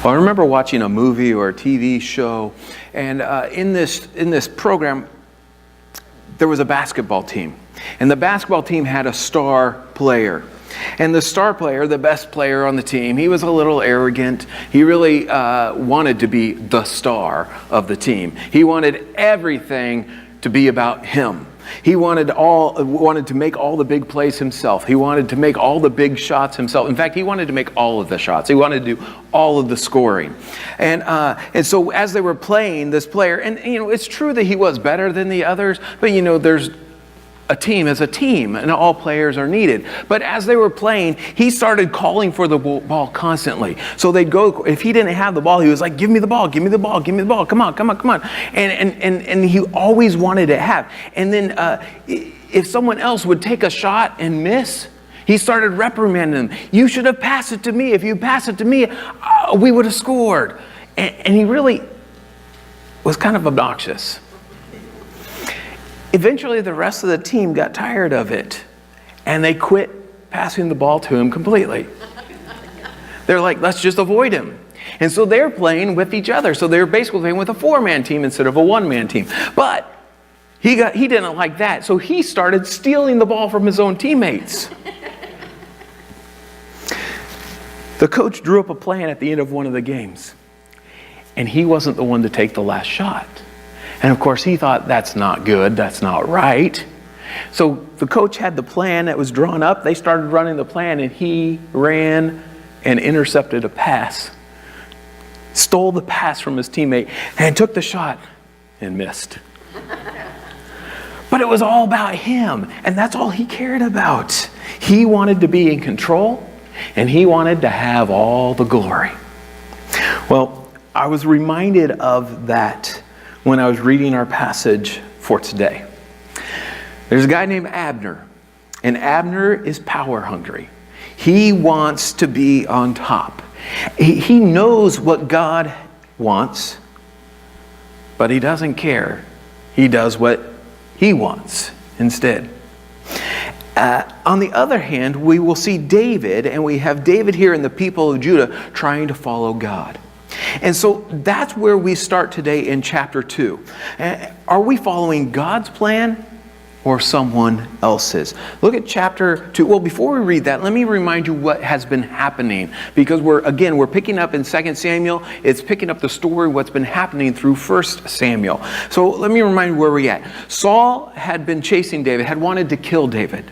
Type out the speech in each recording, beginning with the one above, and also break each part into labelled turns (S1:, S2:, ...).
S1: Well, I remember watching a movie or a TV show, and in this program, there was a basketball team. And the basketball team had a star player. And the star player, the best player on the team, he was a little arrogant. He really wanted to be the star of the team. He wanted everything to be about him. He wanted to make all the big plays himself. He wanted to make all the big shots himself. In fact, he wanted to make all of the shots. He wanted to do all of the scoring. And so as they were playing, this player, and it's true that he was better than the others, but there's a team as a team, and all players are needed. But as they were playing, he started calling for the ball constantly. So they'd go, if he didn't have the ball, he was like, give me the ball, give me the ball, give me the ball, come on, come on, come on. And he always wanted to have. And then if someone else would take a shot and miss, he started reprimanding them. You should have passed it to me. If you passed it to me, we would have scored. And he really was kind of obnoxious. Eventually, the rest of the team got tired of it, and they quit passing the ball to him completely. They're like, let's just avoid him. And so they're playing with each other. So they're basically playing with a 4-man team instead of a 1-man team. But he didn't like that, so he started stealing the ball from his own teammates. The coach drew up a plan at the end of one of the games, and he wasn't the one to take the last shot. And of course, he thought, that's not good, that's not right. So the coach had the plan that was drawn up. They started running the plan, and he ran and intercepted a pass, stole the pass from his teammate, and took the shot and missed. But it was all about him, and that's all he cared about. He wanted to be in control, and he wanted to have all the glory. Well, I was reminded of that when I was reading our passage for today. There's a guy named Abner, and Abner is power hungry. He wants to be on top. He knows what God wants, but he doesn't care. He does what he wants instead. On the other hand, we will see David, and we have David here and the people of Judah trying to follow God. And so that's where we start today in chapter 2. Are we following God's plan or someone else's? Look at chapter 2. Well, before we read that, let me remind you what has been happening. Because we're picking up in 2 Samuel. It's picking up the story, what's been happening through 1 Samuel. So let me remind you where we're at. Saul had been chasing David, had wanted to kill David.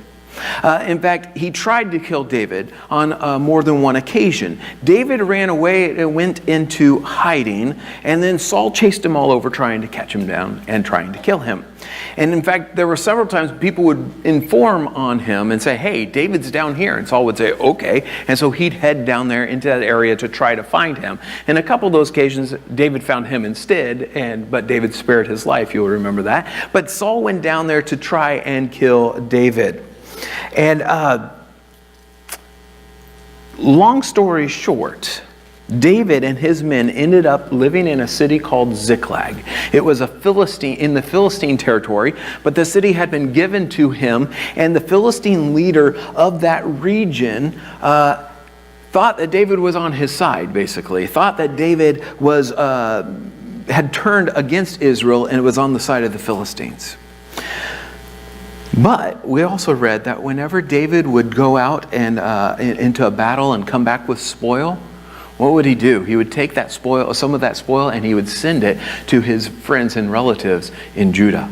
S1: In fact, he tried to kill David on more than one occasion. David ran away and went into hiding, and then Saul chased him all over trying to catch him down and trying to kill him. And in fact, there were several times people would inform on him and say, hey, David's down here. And Saul would say, okay. And so he'd head down there into that area to try to find him. And a couple of those occasions, David found him instead, but David spared his life. You'll remember that. But Saul went down there to try and kill David. And long story short, David and his men ended up living in a city called Ziklag. It was in the Philistine territory, but the city had been given to him, and the Philistine leader of that region thought that David was on his side, basically. Thought that David had turned against Israel and was on the side of the Philistines. But we also read that whenever David would go out and into a battle and come back with spoil, what would he do? He would take that spoil, some of that spoil, and he would send it to his friends and relatives in Judah.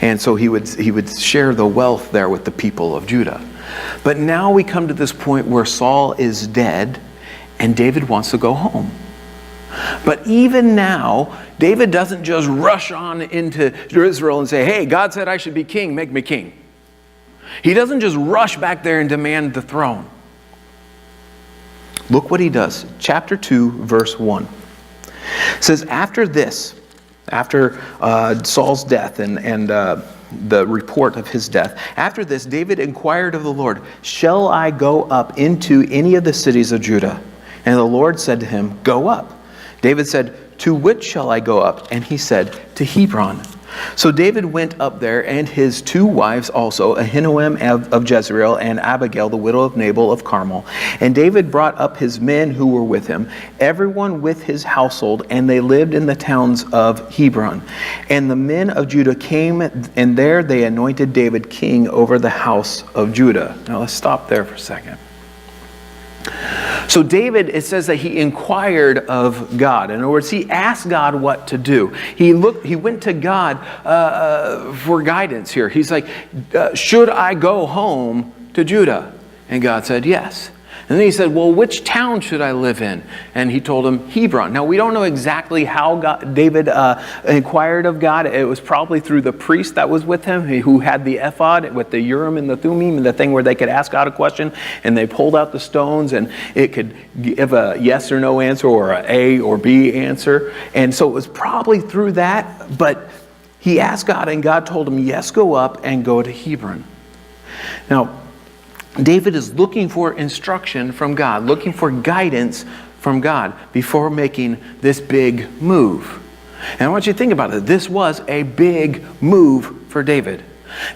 S1: And so he would share the wealth there with the people of Judah. But now we come to this point where Saul is dead and David wants to go home. But even now, David doesn't just rush on into Israel and say, hey, God said I should be king, make me king. He doesn't just rush back there and demand the throne. Look what he does. Chapter 2, verse 1. It says, after Saul's death and the report of his death, after this, David inquired of the Lord, shall I go up into any of the cities of Judah? And the Lord said to him, go up. David said, to which shall I go up? And he said, to Hebron. So David went up there, and his 2 wives also, Ahinoam of Jezreel and Abigail, the widow of Nabal of Carmel. And David brought up his men who were with him, everyone with his household, and they lived in the towns of Hebron. And the men of Judah came, and there they anointed David king over the house of Judah. Now let's stop there for a second. So David, it says that he inquired of God. In other words, he asked God what to do. He went to God for guidance here. He's like, should I go home to Judah? And God said, yes. And then he said, well, which town should I live in? And he told him, Hebron. Now, we don't know exactly how David inquired of God. It was probably through the priest that was with him, who had the ephod with the Urim and the Thummim, and the thing where they could ask God a question, and they pulled out the stones, and it could give a yes or no answer, or an A or B answer. And so it was probably through that, but he asked God, and God told him, yes, go up and go to Hebron. Now, David is looking for instruction from God, looking for guidance from God before making this big move. And I want you to think about it. This was a big move for David.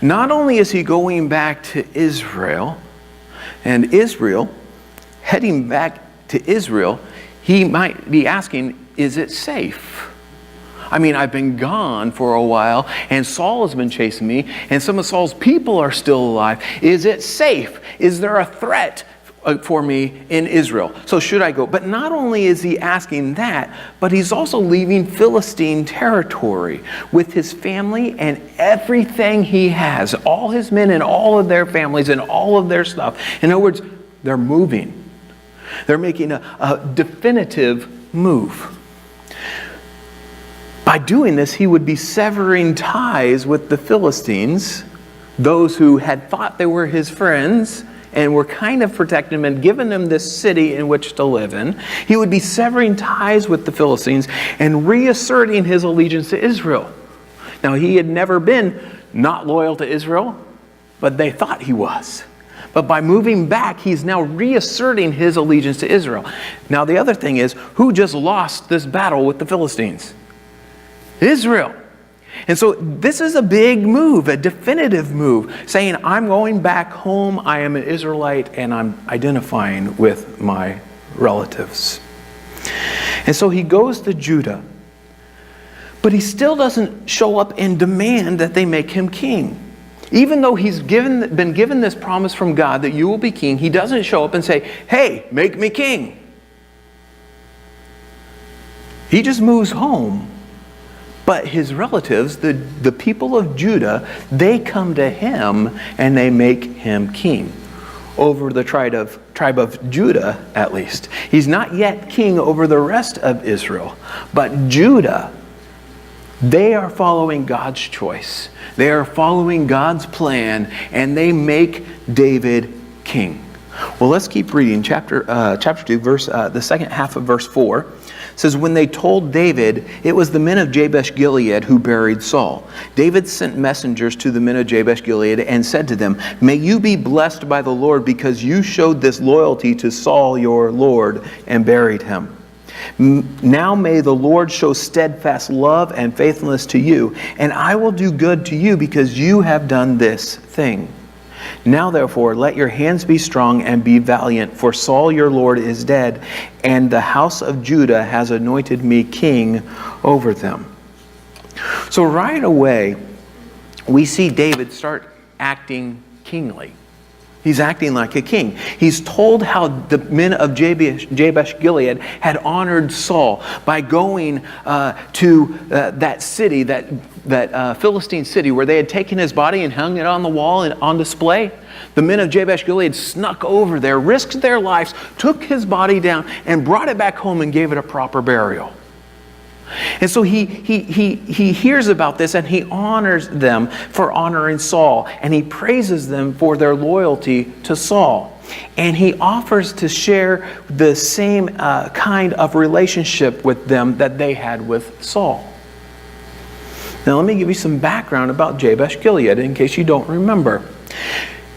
S1: Not only is he going back to Israel, and Israel, heading back to Israel, he might be asking, is it safe? I mean, I've been gone for a while, and Saul has been chasing me, and some of Saul's people are still alive. Is it safe? Is there a threat for me in Israel? So should I go? But not only is he asking that, but he's also leaving Philistine territory with his family and everything he has, all his men and all of their families and all of their stuff. In other words, they're moving. They're making a definitive move. By doing this, he would be severing ties with the Philistines, those who had thought they were his friends and were kind of protecting him and giving him this city in which to live in. He would be severing ties with the Philistines and reasserting his allegiance to Israel. Now, he had never been not loyal to Israel, but they thought he was. But by moving back, he's now reasserting his allegiance to Israel. Now, the other thing is, who just lost this battle with the Philistines? Israel. And so this is a big move, a definitive move, saying, I'm going back home, I am an Israelite, and I'm identifying with my relatives. And so he goes to Judah, but he still doesn't show up and demand that they make him king. Even though he's been given this promise from God that you will be king, he doesn't show up and say, hey, make me king. He just moves home. But his relatives, the people of Judah, they come to him and they make him king over the tribe of Judah, at least. He's not yet king over the rest of Israel. But Judah, they are following God's choice. They are following God's plan, and they make David king. Well, let's keep reading. Chapter 2, the second half of verse 4. Says, when they told David, it was the men of Jabesh Gilead who buried Saul. David sent messengers to the men of Jabesh Gilead and said to them, may you be blessed by the Lord because you showed this loyalty to Saul your Lord and buried him. Now may the Lord show steadfast love and faithfulness to you, and I will do good to you because you have done this thing. Now therefore let your hands be strong and be valiant, for Saul your Lord is dead, and the house of Judah has anointed me king over them. So right away, we see David start acting kingly. He's acting like a king. He's told how the men of Jabesh Gilead had honored Saul by going to that city, that Philistine city, where they had taken his body and hung it on the wall and on display. The men of Jabesh Gilead snuck over there, risked their lives, took his body down, and brought it back home and gave it a proper burial. And so he hears about this, and he honors them for honoring Saul, and he praises them for their loyalty to Saul. And he offers to share the same kind of relationship with them that they had with Saul. Now let me give you some background about Jabesh Gilead in case you don't remember.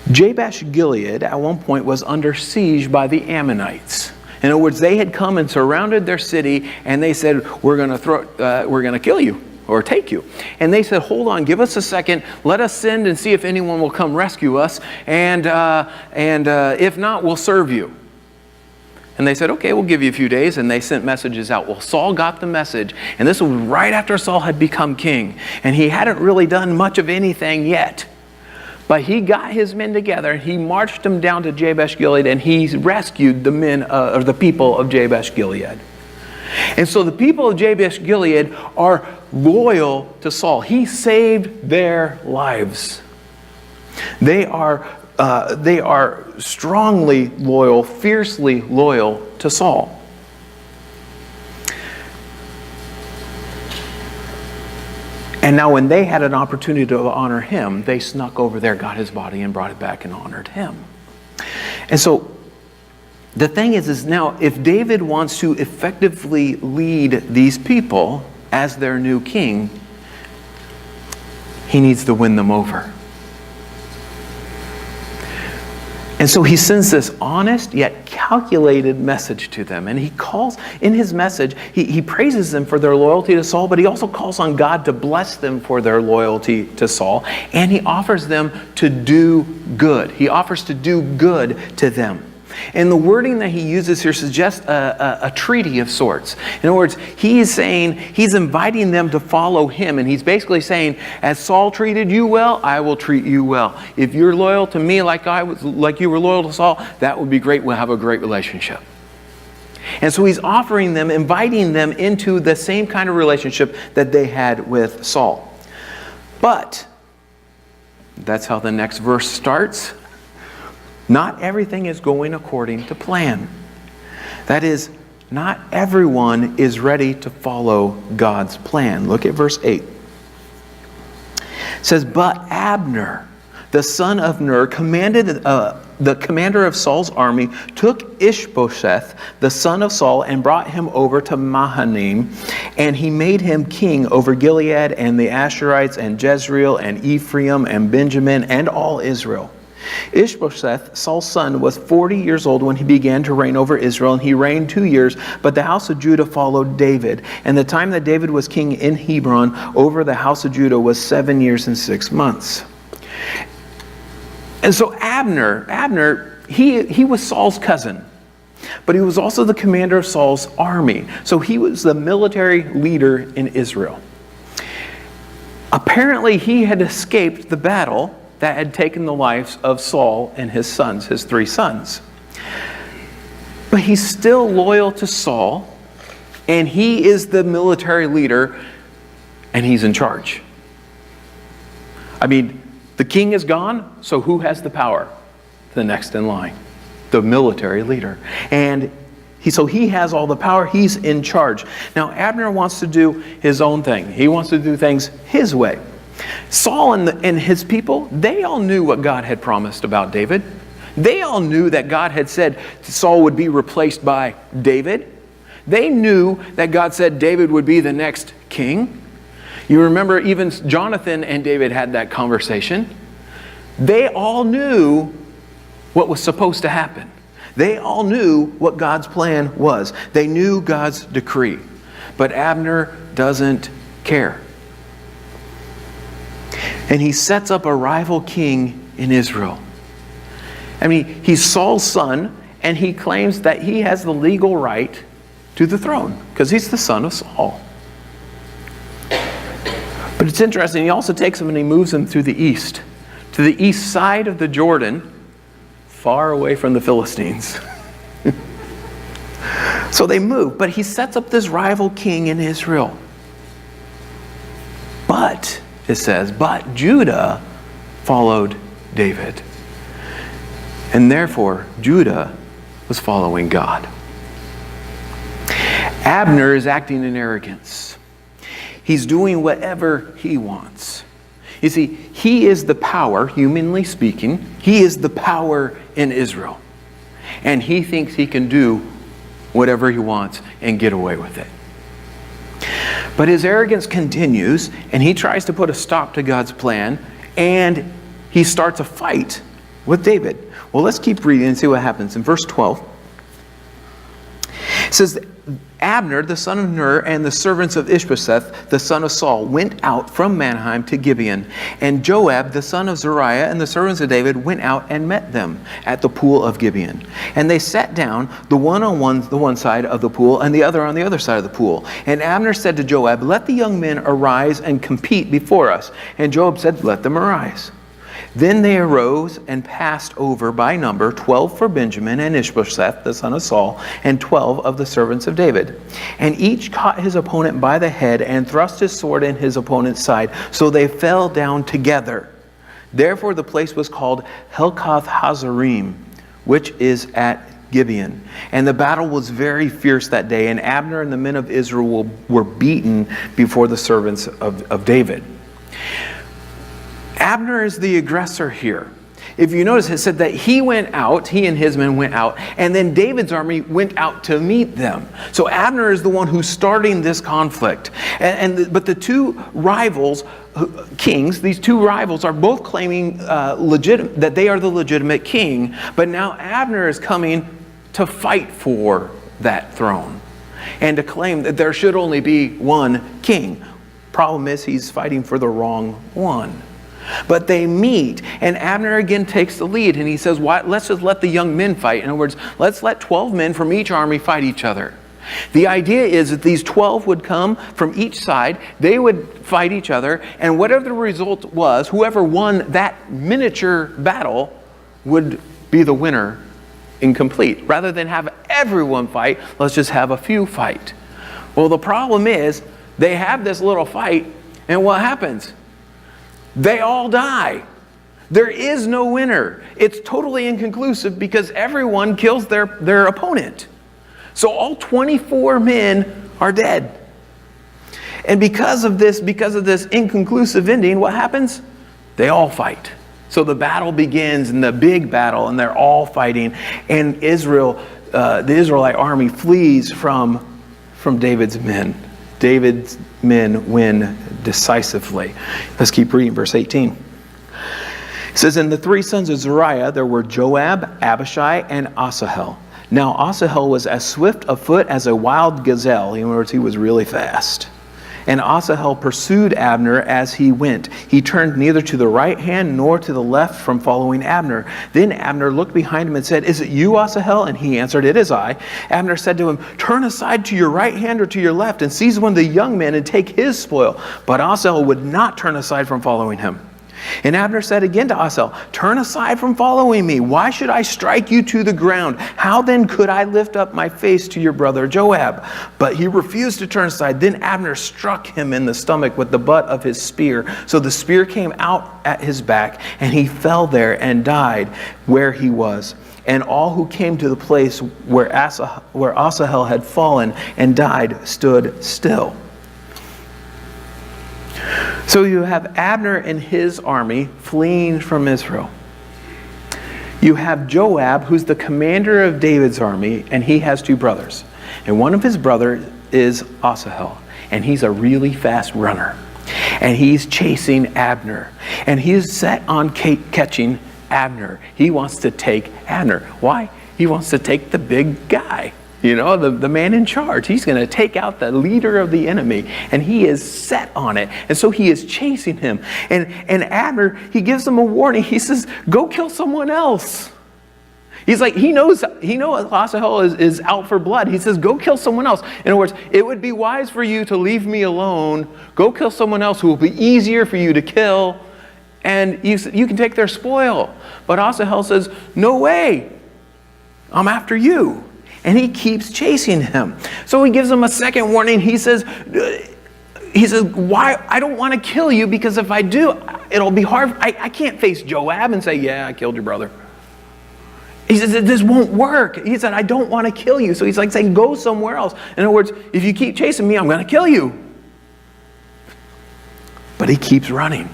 S1: Jabesh Gilead at one point was under siege by the Ammonites. In other words, they had come and surrounded their city, and they said, we're going to kill you. or take you. And they said, hold on, give us a second. Let us send and see if anyone will come rescue us. And if not, we'll serve you. And they said, okay, we'll give you a few days. And they sent messages out. Well, Saul got the message. And this was right after Saul had become king. And he hadn't really done much of anything yet. But he got his men together. He marched them down to Jabesh Gilead. And he rescued the men, or the people of Jabesh Gilead. And so the people of Jabesh Gilead are loyal to Saul. He saved their lives. They are strongly loyal, fiercely loyal to Saul. And now when they had an opportunity to honor him, they snuck over there, got his body, and brought it back and honored him. And so the thing is now, if David wants to effectively lead these people as their new king, he needs to win them over. And so he sends this honest yet calculated message to them. And he calls, in his message, he praises them for their loyalty to Saul, but he also calls on God to bless them for their loyalty to Saul. And he offers them to do good. He offers to do good to them. And the wording that he uses here suggests a treaty of sorts. In other words, he's inviting them to follow him. And he's basically saying, as Saul treated you well, I will treat you well. If you're loyal to me like you were loyal to Saul, that would be great. We'll have a great relationship. And so he's offering them, inviting them into the same kind of relationship that they had with Saul. But that's how the next verse starts. Not everything is going according to plan. That is, not everyone is ready to follow God's plan. Look at verse 8. It says, but Abner, the son of Ner, the commander of Saul's army, took Ishbosheth, the son of Saul, and brought him over to Mahanaim, and he made him king over Gilead and the Asherites and Jezreel and Ephraim and Benjamin and all Israel. Ishbosheth, Saul's son, was 40 years old when he began to reign over Israel, and he reigned 2 years, but the house of Judah followed David. And the time that David was king in Hebron over the house of Judah was 7 years and 6 months. And so Abner, he was Saul's cousin, but he was also the commander of Saul's army. So he was the military leader in Israel. Apparently he had escaped the battle that had taken the lives of Saul and his sons, his 3 sons. But he's still loyal to Saul, and he is the military leader, and he's in charge. I mean, the king is gone, so who has the power? The next in line, the military leader. And so he has all the power, he's in charge. Now Abner wants to do his own thing. He wants to do things his way. Saul and his people, they all knew what God had promised about David. They all knew that God had said Saul would be replaced by David. They knew that God said David would be the next king. You remember even Jonathan and David had that conversation. They all knew what was supposed to happen. They all knew what God's plan was. They knew God's decree. But Abner doesn't care. And he sets up a rival king in Israel. I mean, he's Saul's son, and he claims that he has the legal right to the throne because he's the son of Saul. But it's interesting, he also takes him and he moves him to the east side of the Jordan, far away from the Philistines. So they move, but he sets up this rival king in Israel. But it says, but Judah followed David. And therefore, Judah was following God. Abner is acting in arrogance. He's doing whatever he wants. You see, he is the power, humanly speaking, he is the power in Israel. And he thinks he can do whatever he wants and get away with it. But his arrogance continues, and he tries to put a stop to God's plan, and he starts a fight with David. Well, let's keep reading and see what happens. In verse 12, it says, Abner, the son of Ner, and the servants of Ishbosheth, the son of Saul, went out from Mahanaim to Gibeon. And Joab, the son of Zeruiah, and the servants of David went out and met them at the pool of Gibeon. And they sat down, the one on the one side of the pool, and the other on the other side of the pool. And Abner said to Joab, let the young men arise and compete before us. And Joab said, let them arise. Then they arose and passed over by number 12 for Benjamin and Ishbosheth, the son of Saul, and 12 of the servants of David. And each caught his opponent by the head and thrust his sword in his opponent's side. So they fell down together. Therefore the place was called Helkath Hazarim, which is at Gibeon. And the battle was very fierce that day, and Abner and the men of Israel were beaten before the servants of David. Abner is the aggressor here. If you notice, it said that he and his men went out, and then David's army went out to meet them. So Abner is the one who's starting this conflict. But the two rivals, kings, these two rivals are both claiming that they are the legitimate king. But now Abner is coming to fight for that throne and to claim that there should only be one king. Problem is, he's fighting for the wrong one. But they meet, and Abner again takes the lead, and he says, let's just let the young men fight. In other words, let's let 12 men from each army fight each other. The idea is that these 12 would come from each side, they would fight each other, and whatever the result was, whoever won that miniature battle would be the winner incomplete. Rather than have everyone fight, let's just have a few fight. Well, the problem is, they have this little fight, and what happens? They all die. There is no winner. It's totally inconclusive because everyone kills their opponent. So all 24 men are dead. And because of this inconclusive ending, what happens? They all fight. So the battle begins, and the big battle, and they're all fighting. And the Israelite army flees from David's men. David's men win decisively. Let's keep reading verse 18. It says, and the three sons of Zeruiah, there were Joab, Abishai, and Asahel. Now Asahel was as swift of foot as a wild gazelle. In other words, he was really fast. And Asahel pursued Abner as he went. He turned neither to the right hand nor to the left from following Abner. Then Abner looked behind him and said, is it you, Asahel? And he answered, it is I. Abner said to him, turn aside to your right hand or to your left and seize one of the young men and take his spoil. But Asahel would not turn aside from following him. And Abner said again to Asahel, turn aside from following me. Why should I strike you to the ground? How then could I lift up my face to your brother Joab? But he refused to turn aside. Then Abner struck him in the stomach with the butt of his spear. So the spear came out at his back, and he fell there and died where he was. And all who came to the place where Asahel had fallen and died stood still. So you have Abner and his army fleeing from Israel. You have Joab, who's the commander of David's army, and he has two brothers. And one of his brothers is Asahel, and he's a really fast runner. And he's chasing Abner. And he's set on catching Abner. He wants to take Abner. Why? He wants to take the big guy. You know, the man in charge. He's going to take out the leader of the enemy. And he is set on it. And so he is chasing him. And Abner, he gives him a warning. He says, go kill someone else. He's like, he knows Asahel is out for blood. He says, go kill someone else. In other words, it would be wise for you to leave me alone. Go kill someone else who will be easier for you to kill. And you can take their spoil. But Asahel says, no way. I'm after you. And he keeps chasing him. So he gives him a second warning. He says, why? I don't want to kill you, because if I do, it'll be hard. I can't face Joab and say, yeah, I killed your brother. He says, this won't work. He said, I don't want to kill you. So he's like saying, go somewhere else. In other words, if you keep chasing me, I'm going to kill you. But he keeps running.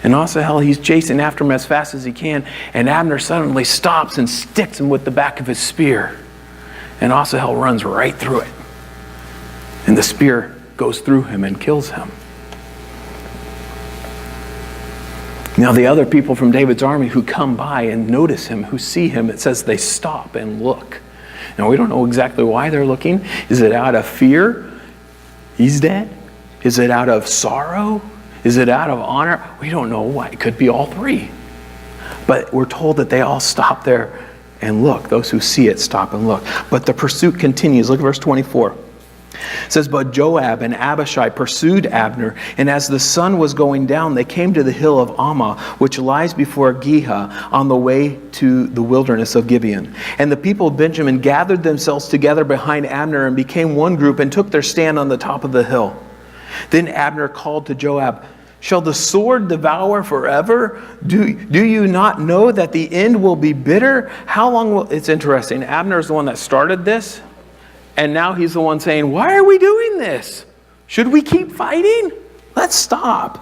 S1: And Asahel, he's chasing after him as fast as he can. And Abner suddenly stops and sticks him with the back of his spear. And Asahel runs right through it. And the spear goes through him and kills him. Now the other people from David's army who come by and notice him, who see him, it says they stop and look. Now, we don't know exactly why they're looking. Is it out of fear? He's dead. Is it out of sorrow? Is it out of honor? We don't know why. It could be all three. But we're told that they all stop there and look. Those who see it stop and look. But the pursuit continues. Look at verse 24. It says, but Joab and Abishai pursued Abner, and as the sun was going down, they came to the hill of Ammah, which lies before Gihah, on the way to the wilderness of Gibeon. And the people of Benjamin gathered themselves together behind Abner and became one group and took their stand on the top of the hill. Then Abner called to Joab, shall the sword devour forever? Do you not know that the end will be bitter? How long will... It's interesting. Abner is the one that started this. And now he's the one saying, why are we doing this? Should we keep fighting? Let's stop.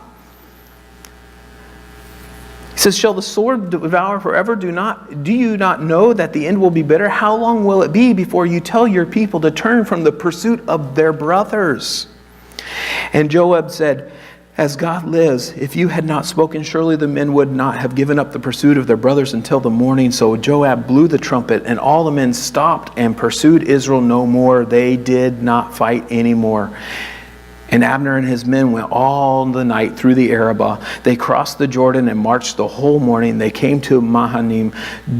S1: He says, shall the sword devour forever? Do you not know that the end will be bitter? How long will it be before you tell your people to turn from the pursuit of their brothers? And Joab said, as God lives, if you had not spoken, surely the men would not have given up the pursuit of their brothers until the morning. So Joab blew the trumpet, and all the men stopped and pursued Israel no more. They did not fight anymore. And Abner and his men went all the night through the Arabah. They crossed the Jordan and marched the whole morning. They came to Mahanaim.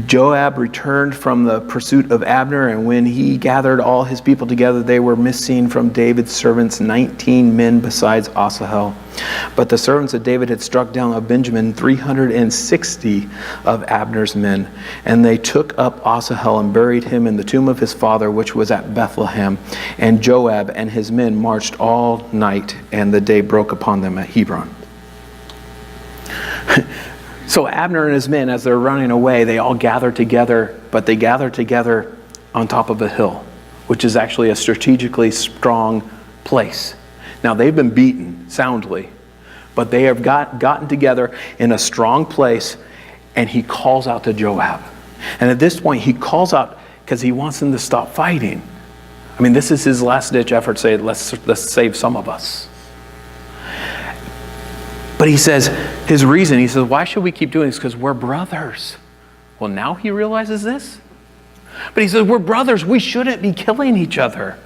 S1: Joab returned from the pursuit of Abner, and when he gathered all his people together, they were missing from David's servants 19 men besides Asahel. But the servants of David had struck down of Benjamin 360 of Abner's men. And they took up Asahel and buried him in the tomb of his father, which was at Bethlehem. And Joab and his men marched all night, and the day broke upon them at Hebron. So Abner and his men, as they're running away, they all gather together, but they gather together on top of a hill, which is actually a strategically strong place. Now, they've been beaten soundly, but they have gotten together in a strong place, and he calls out to Joab. And at this point, he calls out because he wants them to stop fighting. I mean, this is his last-ditch effort to say, let's save some of us. But he says, his reason, he says, why should we keep doing this? Because we're brothers. Well, now he realizes this? But he says, we're brothers. We shouldn't be killing each other.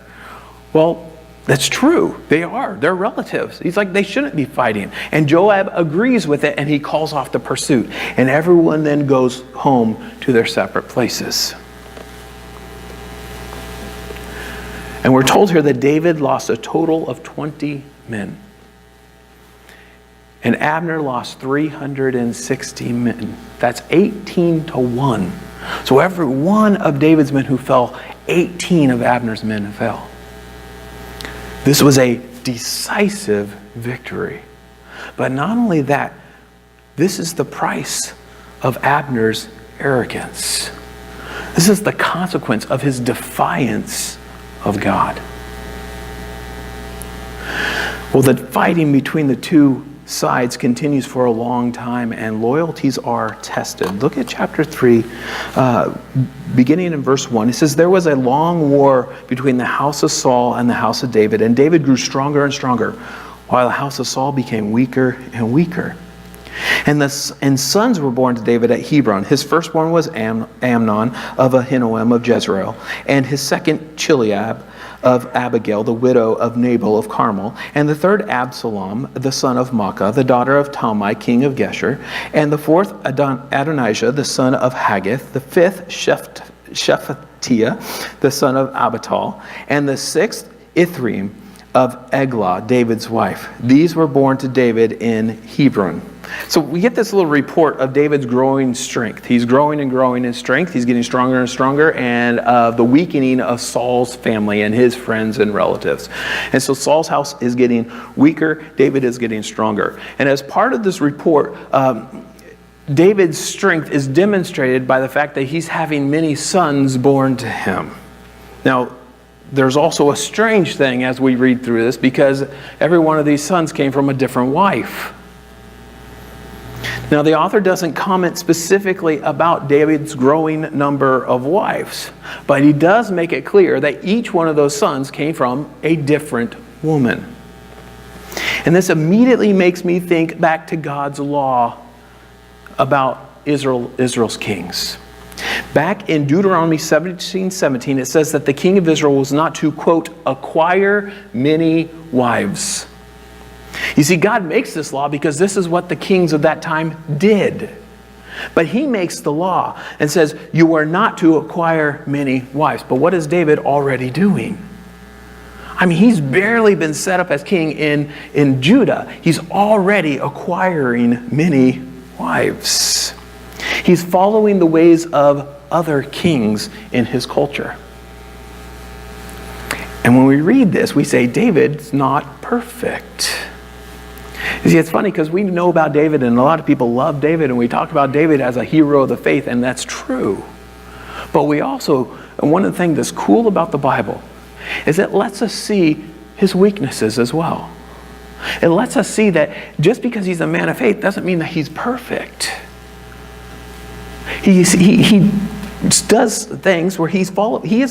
S1: Well, that's true. They are. They're relatives. He's like, they shouldn't be fighting. And Joab agrees with it, and he calls off the pursuit. And everyone then goes home to their separate places. And we're told here that David lost a total of 20 men. And Abner lost 360 men. That's 18-1. So every one of David's men who fell, 18 of Abner's men fell. This was a decisive victory. But not only that, this is the price of Abner's arrogance. This is the consequence of his defiance of God. Well, the fighting between the two sides continues for a long time, and loyalties are tested. Look at chapter 3, beginning in verse 1. It says, there was a long war between the house of Saul and the house of David, and David grew stronger and stronger, while the house of Saul became weaker and weaker. And sons were born to David at Hebron. His firstborn was Amnon of Ahinoam of Jezreel, and his second Chileab of Abigail, the widow of Nabal of Carmel, and the third Absalom, the son of Maacah, the daughter of Talmai, king of Geshur, and the fourth Adonijah, the son of Haggith, the fifth Shephatiah, the son of Abital, and the sixth Ithream of Eglah, David's wife. These were born to David in Hebron. So we get this little report of David's growing strength. He's growing and growing in strength. He's getting stronger and stronger, and the weakening of Saul's family and his friends and relatives. And so Saul's house is getting weaker. David is getting stronger. And as part of this report, David's strength is demonstrated by the fact that he's having many sons born to him. Now, there's also a strange thing as we read through this, because every one of these sons came from a different wife. Now, the author doesn't comment specifically about David's growing number of wives, but he does make it clear that each one of those sons came from a different woman. And this immediately makes me think back to God's law about Israel's kings. Back in Deuteronomy 17:17, it says that the king of Israel was not to, quote, acquire many wives. You see, God makes this law because this is what the kings of that time did. But he makes the law and says, you are not to acquire many wives. But what is David already doing? I mean, he's barely been set up as king in Judah. He's already acquiring many wives. He's following the ways of other kings in his culture. And when we read this, we say, David's not perfect. You see, it's funny because we know about David, and a lot of people love David, and we talk about David as a hero of the faith, and that's true. But we also, and one of the things that's cool about the Bible is it lets us see his weaknesses as well. It lets us see that just because he's a man of faith doesn't mean that he's perfect. He does things where he is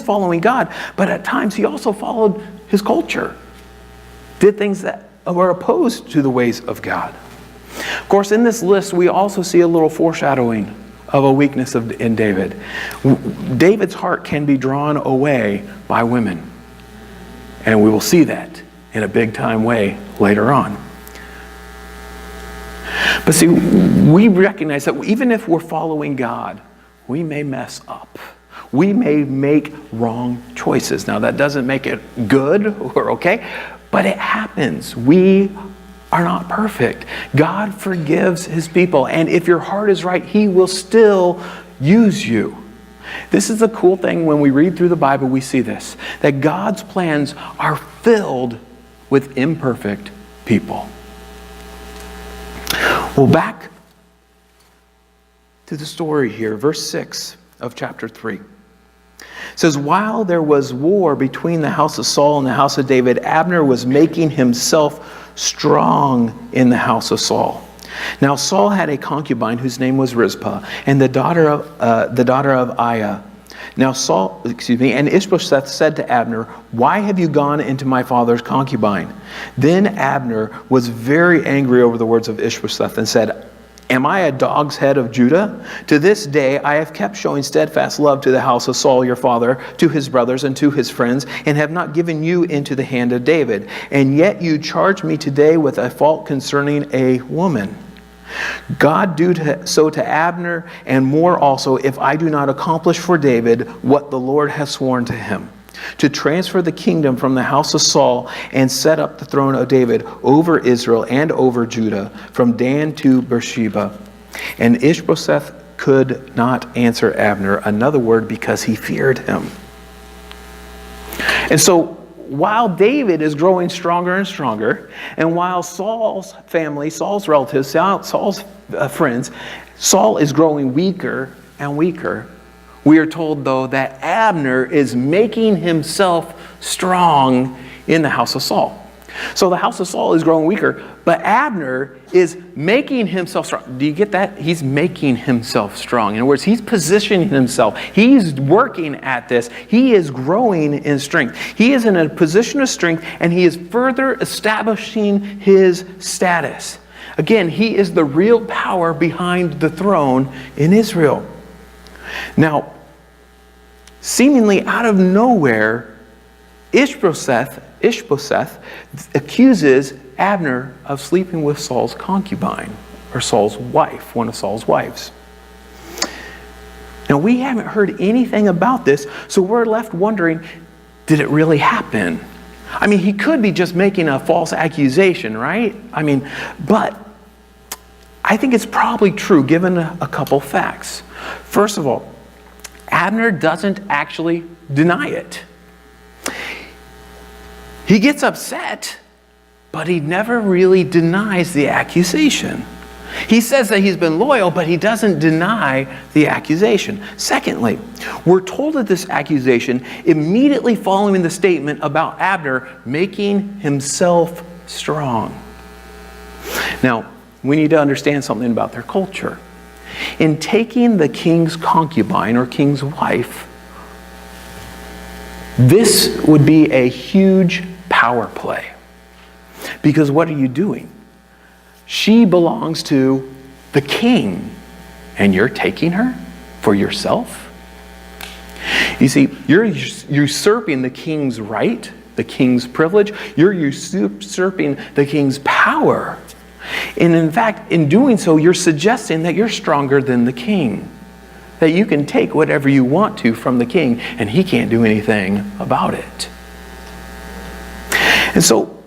S1: following God, but at times he also followed his culture, did things that were opposed to the ways of God. Of course, in this list, we also see a little foreshadowing of a weakness in David. David's heart can be drawn away by women. And we will see that in a big time way later on. But see, we recognize that even if we're following God, we may mess up. We may make wrong choices. Now, that doesn't make it good or okay, but it happens. We are not perfect. God forgives his people, and if your heart is right, he will still use you. This is the cool thing when we read through the Bible, we see this, that God's plans are filled with imperfect people. Well, back to the story here, verse 6 of chapter 3. It says, while there was war between the house of Saul and the house of David, Abner was making himself strong in the house of Saul. Now Saul had a concubine whose name was Rizpah, and the daughter of Aiah. And Ishbosheth said to Abner, why have you gone into my father's concubine? Then Abner was very angry over the words of Ishbosheth and said, am I a dog's head of Judah? To this day I have kept showing steadfast love to the house of Saul your father, to his brothers and to his friends, and have not given you into the hand of David. And yet you charge me today with a fault concerning a woman. God do so to Abner and more also, if I do not accomplish for David what the Lord has sworn to him, to transfer the kingdom from the house of Saul and set up the throne of David over Israel and over Judah, from Dan to Beersheba. And Ishbosheth could not answer Abner another word because he feared him. And so while David is growing stronger and stronger, and while Saul's family, Saul's relatives, Saul's friends, Saul is growing weaker and weaker, we are told, though, that Abner is making himself strong in the house of Saul. So the house of Saul is growing weaker, but Abner is making himself strong. Do you get that? He's making himself strong. In other words, he's positioning himself. He's working at this. He is growing in strength. He is in a position of strength, and he is further establishing his status. Again, he is the real power behind the throne in Israel. Now, seemingly out of nowhere, Ishbosheth accuses Abner of sleeping with Saul's concubine, or Saul's wife, one of Saul's wives. Now, we haven't heard anything about this, so we're left wondering, did it really happen? I mean, he could be just making a false accusation, right? But I think it's probably true given a couple facts. First of all, Abner doesn't actually deny it. He gets upset, but he never really denies the accusation. He says that he's been loyal, but he doesn't deny the accusation. Secondly, we're told that this accusation immediately following the statement about Abner making himself strong. Now, we need to understand something about their culture. In taking the king's concubine or king's wife, this would be a huge power play. Because what are you doing? She belongs to the king, and you're taking her for yourself? You see, you're usurping the king's right, the king's privilege. You're usurping the king's power. And in fact, in doing so, you're suggesting that you're stronger than the king. That you can take whatever you want to from the king, and he can't do anything about it. And so,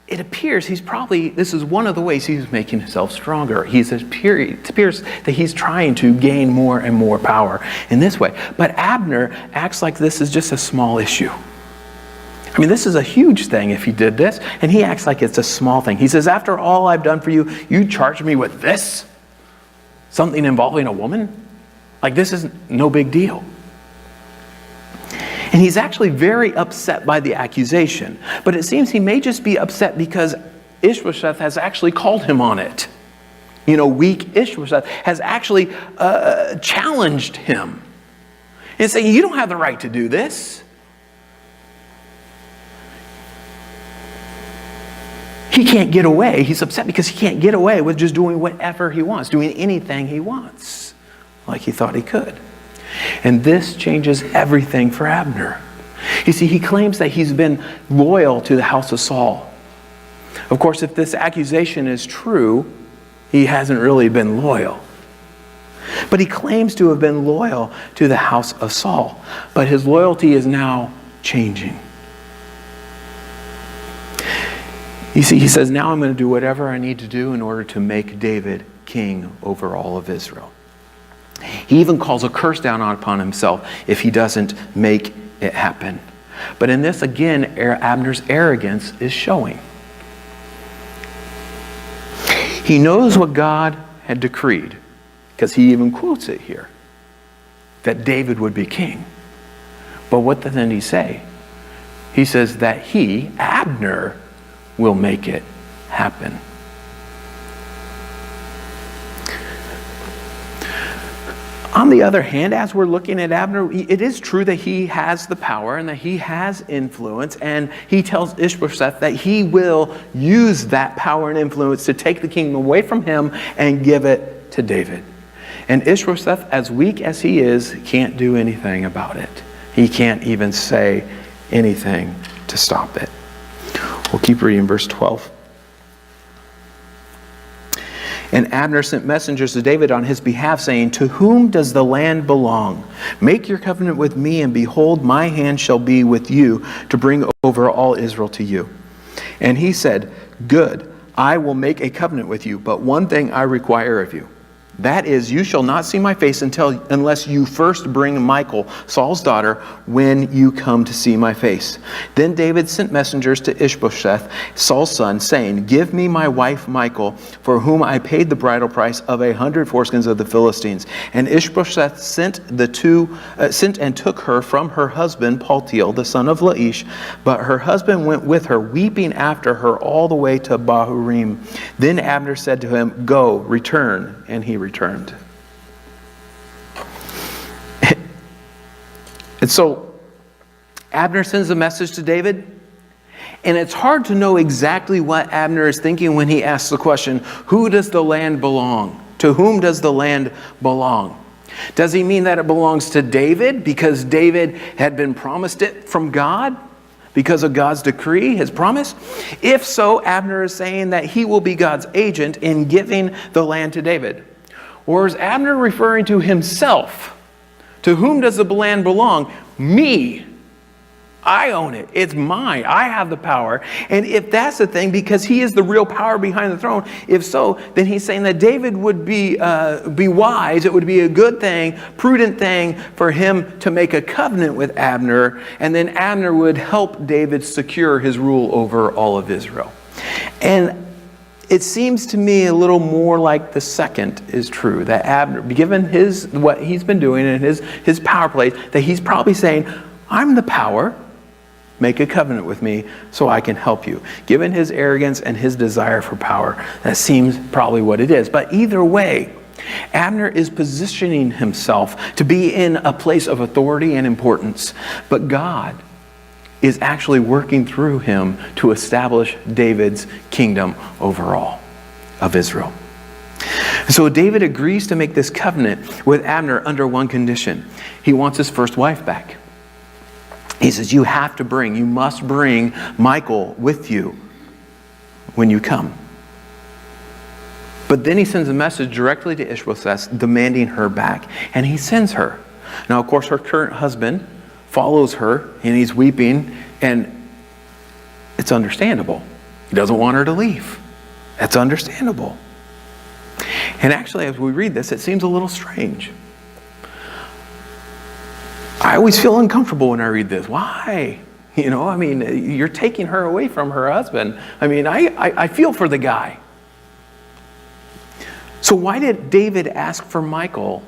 S1: it appears this is one of the ways he's making himself stronger. It appears that he's trying to gain more and more power in this way. But Abner acts like this is just a small issue. I mean, this is a huge thing if he did this, and he acts like it's a small thing. He says, after all I've done for you, you charge me with this? Something involving a woman? Like, this is no big deal. And he's actually very upset by the accusation. But it seems he may just be upset because Ishbosheth has actually called him on it. Weak Ishbosheth has actually challenged him and saying, you don't have the right to do this. He can't get away. He's upset because he can't get away with just doing whatever he wants, doing anything he wants, like he thought he could. And this changes everything for Abner. You see, he claims that he's been loyal to the house of Saul. Of course, if this accusation is true, he hasn't really been loyal. But he claims to have been loyal to the house of Saul. But his loyalty is now changing. You see, he says, now I'm going to do whatever I need to do in order to make David king over all of Israel. He even calls a curse down upon himself if he doesn't make it happen. But in this, again, Abner's arrogance is showing. He knows what God had decreed, because he even quotes it here, that David would be king. But what then he say? He says that he, Abner, will make it happen. On the other hand, as we're looking at Abner, it is true that he has the power and that he has influence, and he tells Ishbosheth that he will use that power and influence to take the kingdom away from him and give it to David. And Ishbosheth, as weak as he is, can't do anything about it. He can't even say anything to stop it. We'll keep reading verse 12. And Abner sent messengers to David on his behalf, saying, to whom does the land belong? Make your covenant with me, and behold, my hand shall be with you to bring over all Israel to you. And he said, good, I will make a covenant with you, but one thing I require of you. That is, you shall not see my face unless you first bring Michal, Saul's daughter, when you come to see my face. Then David sent messengers to Ishbosheth, Saul's son, saying, give me my wife Michal, for whom I paid the bridal price of 100 foreskins of the Philistines. And Ishbosheth sent and took her from her husband Paltiel, the son of Laish. But her husband went with her, weeping after her all the way to Bahurim. Then Abner said to him, go, return. And he returned. And so Abner sends a message to David, and it's hard to know exactly what Abner is thinking when he asks the question, who does the land belong? To whom does the land belong? Does he mean that it belongs to David because David had been promised it from God? Because of God's decree, his promise? If so, Abner is saying that he will be God's agent in giving the land to David. Or is Abner referring to himself? To whom does the land belong? Me. I own it. It's mine. I have the power. And if that's the thing, because he is the real power behind the throne, if so, then he's saying that David would be wise. It would be a good thing, prudent thing for him to make a covenant with Abner, and then Abner would help David secure his rule over all of Israel. And it seems to me a little more like the second is true, that Abner, given what he's been doing and his power plays, that he's probably saying, I'm the power, make a covenant with me so I can help you. Given his arrogance and his desire for power, that seems probably what it is. But either way, Abner is positioning himself to be in a place of authority and importance. But God is actually working through him to establish David's kingdom over all of Israel. So David agrees to make this covenant with Abner under one condition. He wants his first wife back. He says, you must bring Michal with you when you come. But then he sends a message directly to Ishbosheth demanding her back. And he sends her. Now, of course, her current husband follows her and he's weeping, and it's understandable. He doesn't want her to leave. That's understandable. And actually, as we read this, it seems a little strange. I always feel uncomfortable when I read this. Why? You're taking her away from her husband. I feel for the guy. So why did David ask for Michal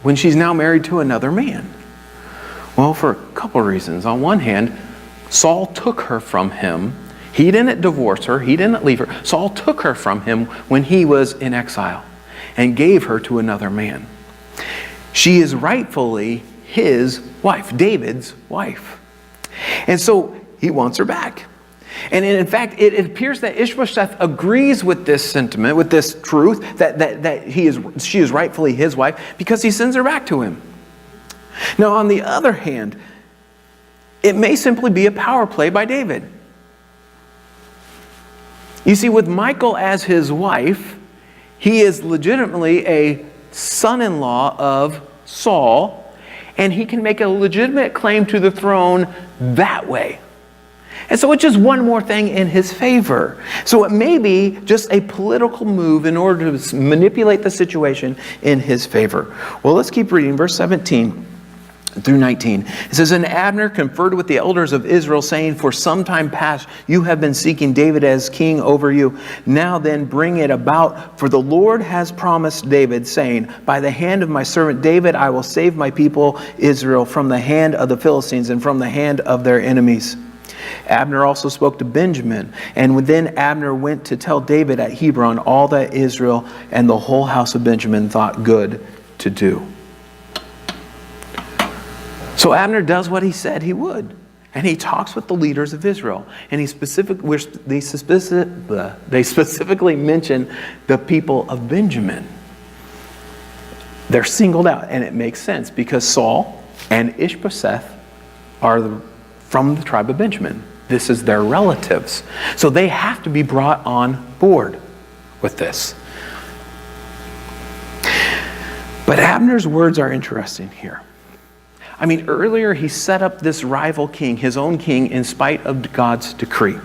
S1: when she's now married to another man? Well, for a couple reasons. On one hand, Saul took her from him. He didn't divorce her. He didn't leave her. Saul took her from him when he was in exile and gave her to another man. She is rightfully his wife, David's wife. And so he wants her back. And in fact, it appears that Ishbosheth agrees with this sentiment, with this truth, that she is rightfully his wife, because he sends her back to him. Now, on the other hand, it may simply be a power play by David. You see, with Michal as his wife, he is legitimately a son-in-law of Saul, and he can make a legitimate claim to the throne that way. And so it's just one more thing in his favor. So it may be just a political move in order to manipulate the situation in his favor. Well, let's keep reading. Verse 17 through 19. It says, and Abner conferred with the elders of Israel, saying, for some time past you have been seeking David as king over you. Now then bring it about, for the Lord has promised David, saying, by the hand of my servant David I will save my people Israel from the hand of the Philistines and from the hand of their enemies. Abner also spoke to Benjamin, and then Abner went to tell David at Hebron all that Israel and the whole house of Benjamin thought good to do. So Abner does what he said he would, and he talks with the leaders of Israel, and they specifically mention the people of Benjamin. They're singled out, and it makes sense because Saul and Ishbosheth are from the tribe of Benjamin. This is their relatives. So they have to be brought on board with this. But Abner's words are interesting here. Earlier he set up this rival king, his own king, in spite of God's decree.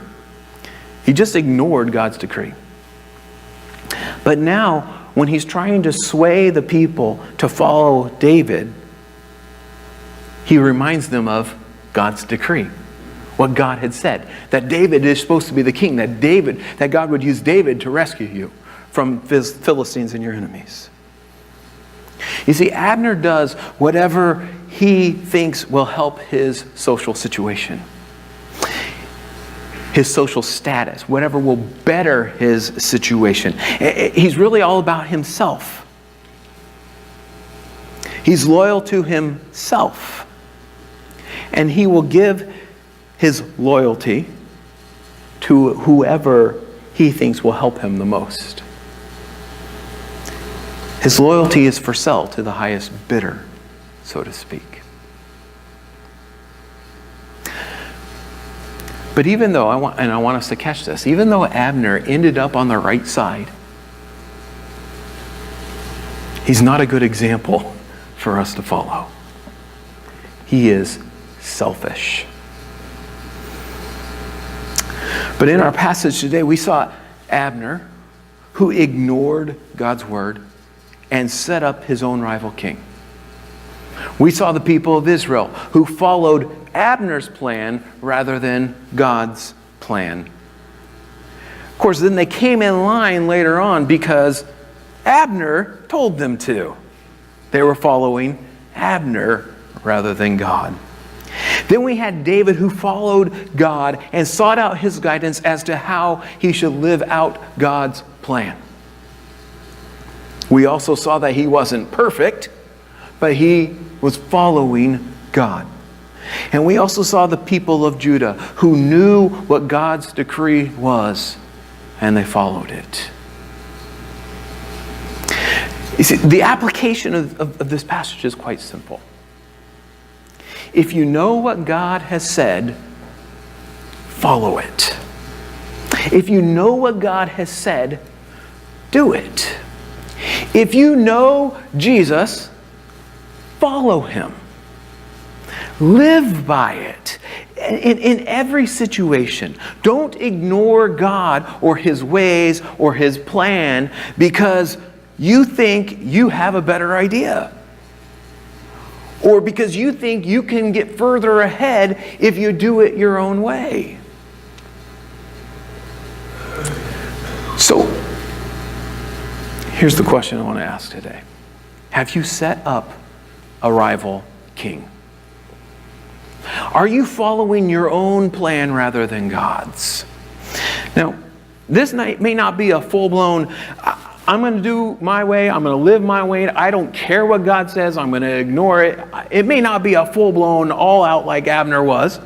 S1: He just ignored God's decree. But now, when he's trying to sway the people to follow David, he reminds them of God's decree, what God had said, that David is supposed to be the king, that God would use David to rescue you from Philistines and your enemies. You see, Abner does whatever he thinks will help his social situation, his social status, whatever will better his situation. He's really all about himself. He's loyal to himself. And he will give his loyalty to whoever he thinks will help him the most. His loyalty is for sale to the highest bidder, so to speak. But even though, I want us to catch this, even though Abner ended up on the right side, he's not a good example for us to follow. He is selfish. But in our passage today, we saw Abner, who ignored God's word and set up his own rival king. We saw the people of Israel who followed Abner's plan rather than God's plan. Of course, then they came in line later on because Abner told them to. They were following Abner rather than God. Then we had David, who followed God and sought out his guidance as to how he should live out God's plan. We also saw that he wasn't perfect, but he was following God. And we also saw the people of Judah who knew what God's decree was, and they followed it. You see, the application of this passage is quite simple. If you know what God has said, follow it. If you know what God has said, do it. If you know Jesus, follow him. Live by it. In every situation, don't ignore God or his ways or his plan because you think you have a better idea. Or because you think you can get further ahead if you do it your own way. So, here's the question I want to ask today. Have you set up a rival king? Are you following your own plan rather than God's? Now, this may not be a full-blown, I'm going to do my way, I'm going to live my way, I don't care what God says, I'm going to ignore it. It may not be a full-blown, all-out like Abner was,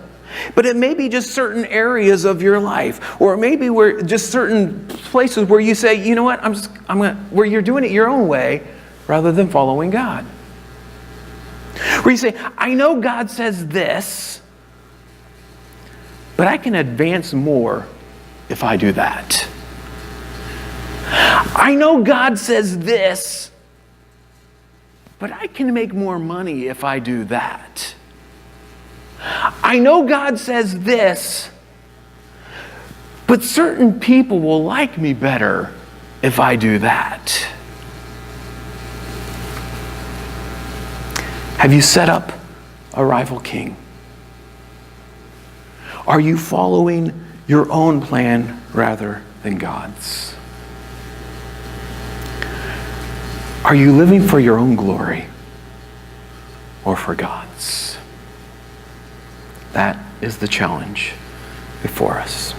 S1: but it may be just certain areas of your life, or maybe where just certain places where you say, you know what, where you're doing it your own way rather than following God. Where you say, I know God says this, but I can advance more if I do that. I know God says this, but I can make more money if I do that. I know God says this, but certain people will like me better if I do that. Have you set up a rival king? Are you following your own plan rather than God's? Are you living for your own glory or for God's? That is the challenge before us.